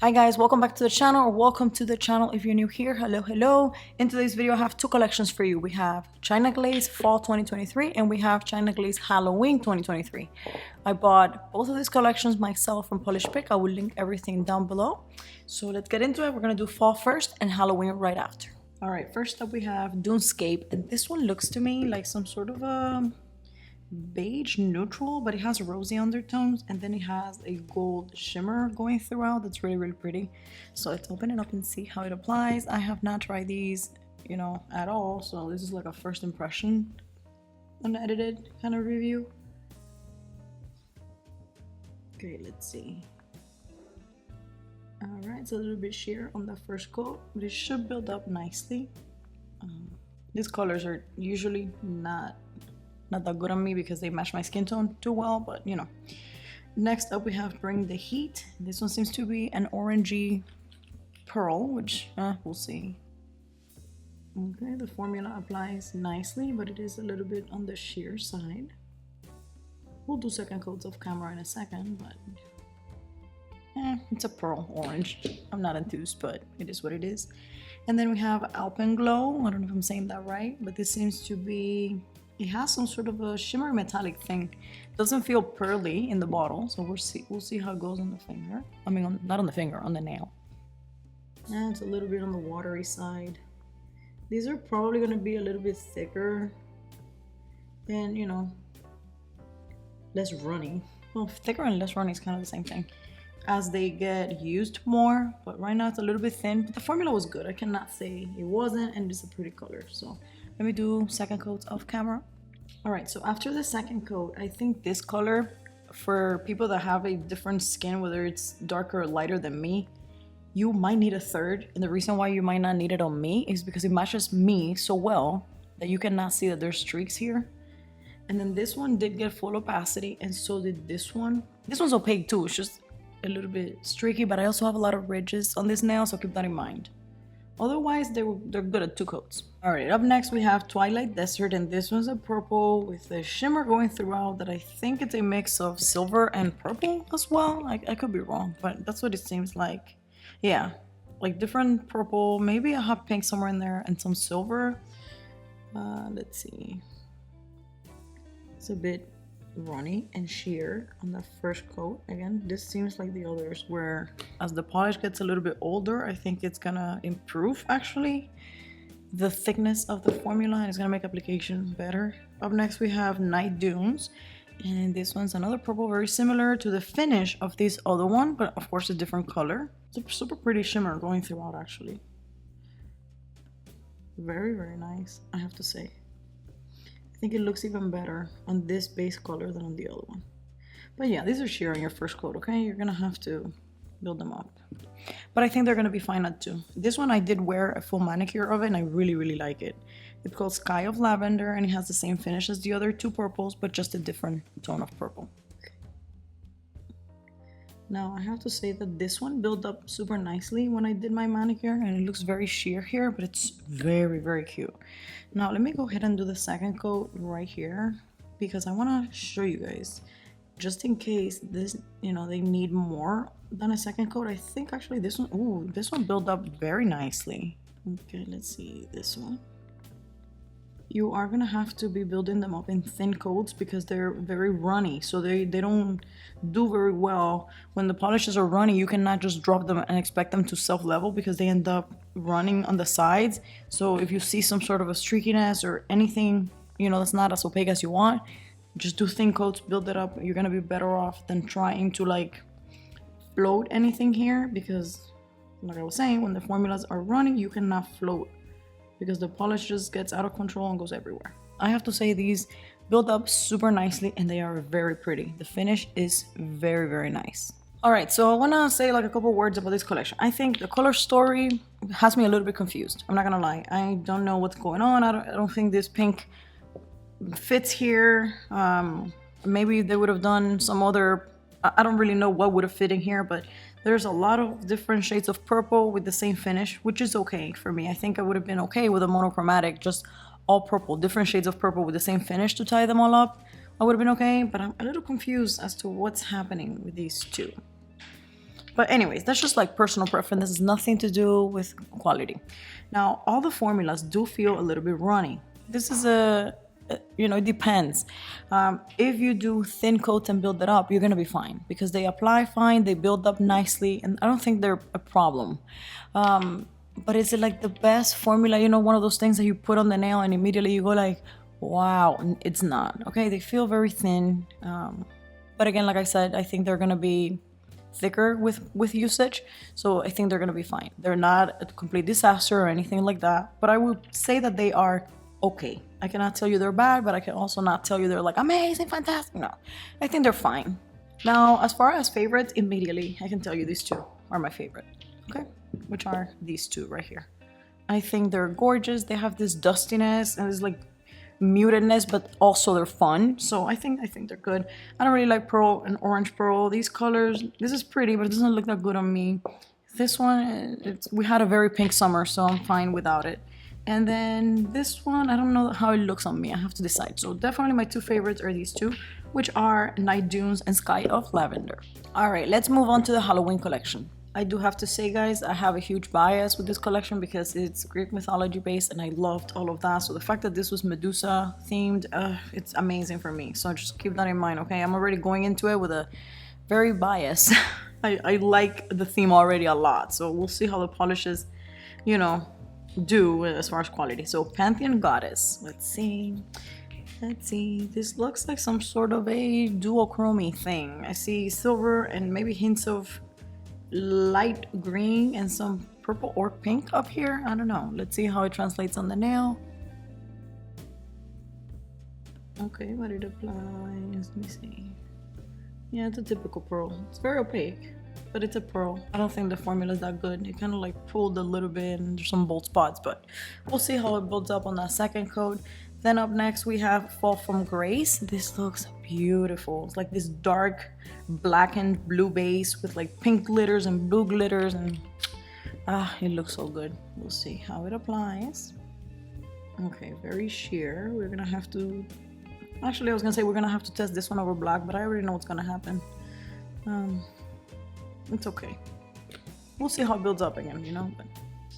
Hi guys, welcome back to the channel, or welcome to the channel if you're new here. Hello. In today's video I have two collections for you. We have China Glaze Fall 2023 and we have China Glaze Halloween 2023. I bought both of these collections myself from Polish Pick. I will link everything down below. So let's get into it. We're gonna do Fall first and Halloween right after. Alright, first up we have Dunescape, and this one looks to me like some sort of a beige neutral, but it has rosy undertones, and then it has a gold shimmer going throughout. That's really pretty. So let's open it up and see how it applies. I have not tried these at all, so this is like a first impression, unedited kind of review. Okay, let's see. All right, it's a little bit sheer on the first coat, but it should build up nicely. These colors are usually not that good on me because they match my skin tone too well, but Next up we have Bring the Heat. This one seems to be an orangey pearl, which we'll see. Okay, the formula applies nicely, but it is a little bit on the sheer side. We'll do second coats off camera in a second, but it's a pearl orange. I'm not enthused, but it is what it is. And then we have Alpenglow. I don't know if I'm saying that right, but this seems to be, it has some sort of a shimmer metallic thing. Doesn't feel pearly in the bottle, so we'll see how it goes on the finger. I mean, not on the finger, on the nail. And it's a little bit on the watery side. These are probably going to be a little bit thicker and less runny. Well, thicker and less runny is kind of the same thing as they get used more, but right now it's a little bit thin, but the formula was good. I cannot say it wasn't, and it's a pretty color. So let me do second coats off camera. All right, so after the second coat, I think this color, for people that have a different skin, whether it's darker or lighter than me, you might need a third. And the reason why you might not need it on me is because it matches me so well that you cannot see that there's streaks here. And then this one did get full opacity, and so did this one. This one's opaque too, it's just a little bit streaky, but I also have a lot of ridges on this nail, so keep that in mind. Otherwise, they're good at two coats. All right, up next we have Twilight Desert, and this one's a purple with a shimmer going throughout that I think it's a mix of silver and purple as well. I could be wrong, but that's what it seems like. Yeah, like different purple, maybe a hot pink somewhere in there, and some silver. Let's see. It's a bit runny and sheer on the first coat. Again, this seems like the others, where as the polish gets a little bit older, I think it's gonna improve actually the thickness of the formula, and it's gonna make application better. Up next we have Night Dunes, and this one's another purple, very similar to the finish of this other one, but of course a different color. It's a super pretty shimmer going throughout actually. Very nice, I have to say. I think it looks even better on this base color than on the other one. But yeah, these are sheer on your first coat, okay? You're gonna have to build them up. But I think they're gonna be fine at two. This one I did wear a full manicure of it, and I really like it. It's called Sky of Lavender, and it has the same finish as the other two purples, but just a different tone of purple. Now I have to say that this one built up super nicely when I did my manicure, and it looks very sheer here, but it's very cute. Now let me go ahead and do the second coat right here, because I want to show you guys, just in case this, they need more than a second coat. I think actually this one built up very nicely. Okay, let's see this one. You are gonna have to be building them up in thin coats because they're very runny, so they don't do very well. When the polishes are runny, you cannot just drop them and expect them to self-level because they end up running on the sides. So if you see some sort of a streakiness or anything that's not as opaque as you want, just do thin coats, build it up. You're gonna be better off than trying to like float anything here, because like I was saying, when the formulas are running, you cannot float because the polish just gets out of control and goes everywhere. I have to say these build up super nicely, and they are very pretty. The finish is very nice. All right, so I wanna say like a couple words about this collection. I think the color story has me a little bit confused. I'm not gonna lie. I don't know what's going on. I don't think this pink fits here. Maybe they would have done some other, I don't really know what would have fit in here, but there's a lot of different shades of purple with the same finish, which is okay for me. I think I would have been okay with a monochromatic, just all purple, different shades of purple with the same finish to tie them all up. I would have been okay, but I'm a little confused as to what's happening with these two. But anyways, that's just like personal preference. This has nothing to do with quality. Now, all the formulas do feel a little bit runny. This is it depends. If you do thin coats and build it up, you're gonna be fine because they apply fine, they build up nicely, and I don't think they're a problem. But is it like the best formula? One of those things that you put on the nail and immediately you go like, wow, it's not. Okay, they feel very thin. But again, like I said, I think they're gonna be thicker with usage, so I think they're gonna be fine. They're not a complete disaster or anything like that, but I would say that they are okay. I cannot tell you they're bad, but I can also not tell you they're like amazing, fantastic. No, I think they're fine. Now, as far as favorites, immediately I can tell you these two are my favorite. Okay, which are these two right here. I think they're gorgeous. They have this dustiness and this like mutedness, but also they're fun. So I think they're good. I don't really like pearl and orange pearl. These colors, this is pretty, but it doesn't look that good on me. This one, we had a very pink summer, so I'm fine without it. And then this one, I don't know how it looks on me. I have to decide. So definitely my two favorites are these two, which are Night Dunes and Sky of Lavender. All right, let's move on to the Halloween collection. I do have to say, guys, I have a huge bias with this collection because it's Greek mythology based and I loved all of that. So the fact that this was Medusa themed, it's amazing for me. So just keep that in mind, okay? I'm already going into it with a very bias. I like the theme already a lot. So we'll see how the polishes, do as far as quality. So Pantheon Goddess. Let's see. This looks like some sort of a duochrome thing. I see silver and maybe hints of light green and some purple or pink up here. I don't know. Let's see how it translates on the nail. Okay, what it applies. Let me see. Yeah, it's a typical pearl. It's very opaque, but it's a pearl. I don't think the formula is that good. It kind of like pulled a little bit and there's some bold spots, but we'll see how it builds up on that second coat. Then up next we have Fall from Grace. This looks beautiful. It's like this dark blackened blue base with like pink glitters and blue glitters, and it looks so good. We'll see how it applies. Okay, very sheer. We're gonna have to, actually I was gonna say we're gonna have to test this one over black, but I already know what's gonna happen. It's okay. We'll see how it builds up again, but...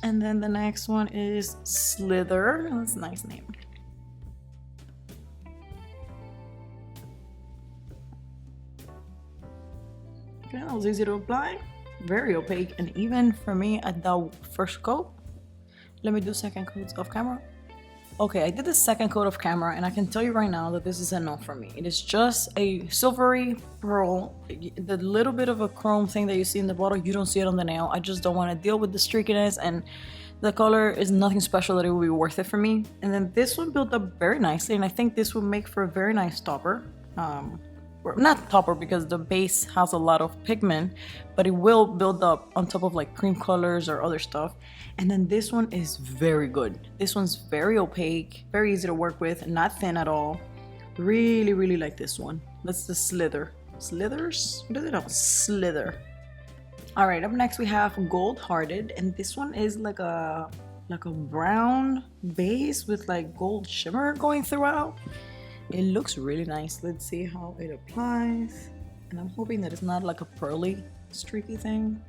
And then the next one is Slither. That's a nice name. Okay, that was easy to apply. Very opaque, and even for me at the first coat. Let me do second coats off camera. Okay, I did the second coat of camera, and I can tell you right now that this is a no for me. It is just a silvery pearl. The little bit of a chrome thing that you see in the bottle, you don't see it on the nail. I just don't want to deal with the streakiness, and the color is nothing special that it will be worth it for me. And then this one built up very nicely, and I think this will make for a very nice topper. Or not topper because the base has a lot of pigment, but it will build up on top of like cream colors or other stuff. And then this one is very good. This one's very opaque, very easy to work with, not thin at all. Really, really like this one. That's the Slither. Slithers? What is it? Oh, Slither. All right, up next we have Gold Hearted, and this one is like a brown base with like gold shimmer going throughout. It looks really nice. Let's see how it applies. And I'm hoping that it's not like a pearly, streaky thing.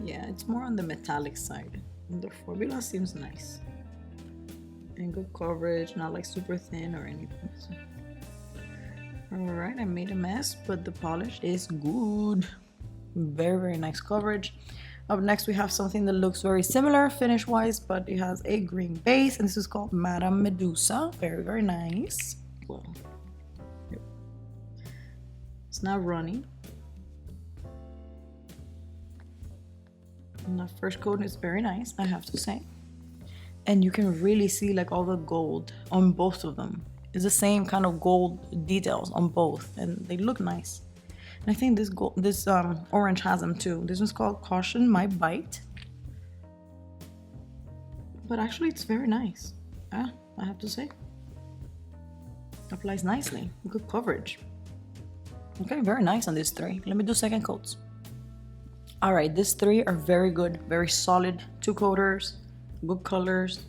Yeah, it's more on the metallic side. And the formula seems nice. And good coverage, not like super thin or anything. So. Alright, I made a mess, but the polish is good. Very, very nice coverage. Up next we have something that looks very similar finish wise, but it has a green base, and this is called Madame Medusa. Very, very nice. Cool. Yep. It's not runny. And the first coat is very nice, I have to say. And you can really see like all the gold on both of them. It's the same kind of gold details on both, and they look nice. And I think this orange has them too. This one's called Caution My Bite. But actually it's very nice. I have to say. Applies nicely. Good coverage. Okay, very nice on these three. Let me do second coats. Alright, these three are very good. Very solid. Two coaters. Good colors.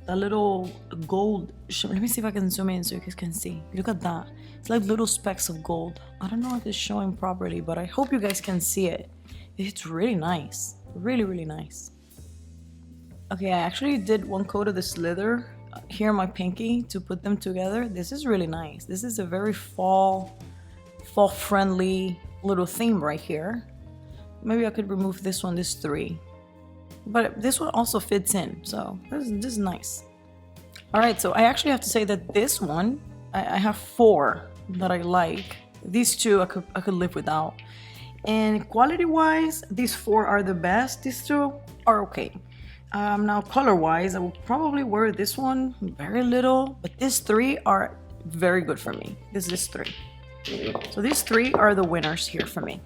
A little gold shimmer. Let me see if I can zoom in so you guys can see. Look at that. It's like little specks of gold. I don't know if it's showing properly, but I hope you guys can see it. It's really nice. Really, really nice. Okay, I actually did one coat of the slither here on my pinky to put them together. This is really nice. This is a very fall friendly little theme right here. Maybe I could remove this one, this 3. But this one also fits in, so this is nice. All right, so I actually have to say that this one, I have 4 that I like. These 2 I could live without. And quality-wise, these 4 are the best. These 2 are okay. Now color-wise, I will probably wear this one very little, but these 3 are very good for me. This is 3. So these 3 are the winners here for me.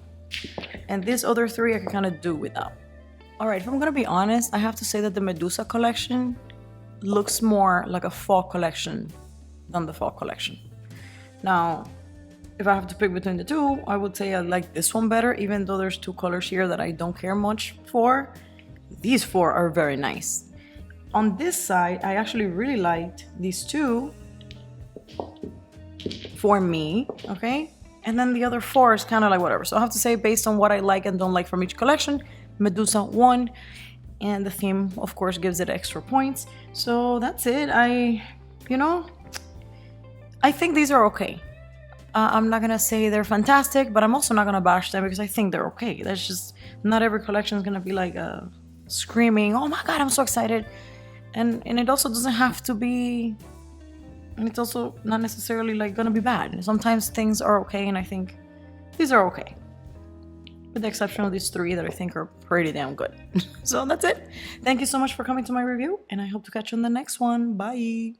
And these other 3 I can kind of do without. All right, if I'm gonna be honest, I have to say that the Medusa collection looks more like a fall collection than the fall collection. Now, if I have to pick between the 2, I would say I like this one better, even though there's 2 colors here that I don't care much for. These 4 are very nice. On this side, I actually really liked these 2 for me, okay? And then the other 4 is kind of like whatever. So I have to say, based on what I like and don't like from each collection, Medusa won, and the theme, of course, gives it extra points. So that's it. I think these are okay. I'm not gonna say they're fantastic, but I'm also not gonna bash them because I think they're okay. That's just, not every collection is gonna be like screaming, oh my god, I'm so excited. And it also doesn't have to be, and it's also not necessarily like gonna be bad. Sometimes things are okay, and I think these are okay, with the exception of these 3 that I think are pretty damn good. So that's it. Thank you so much for coming to my review, and I hope to catch you in the next one. Bye.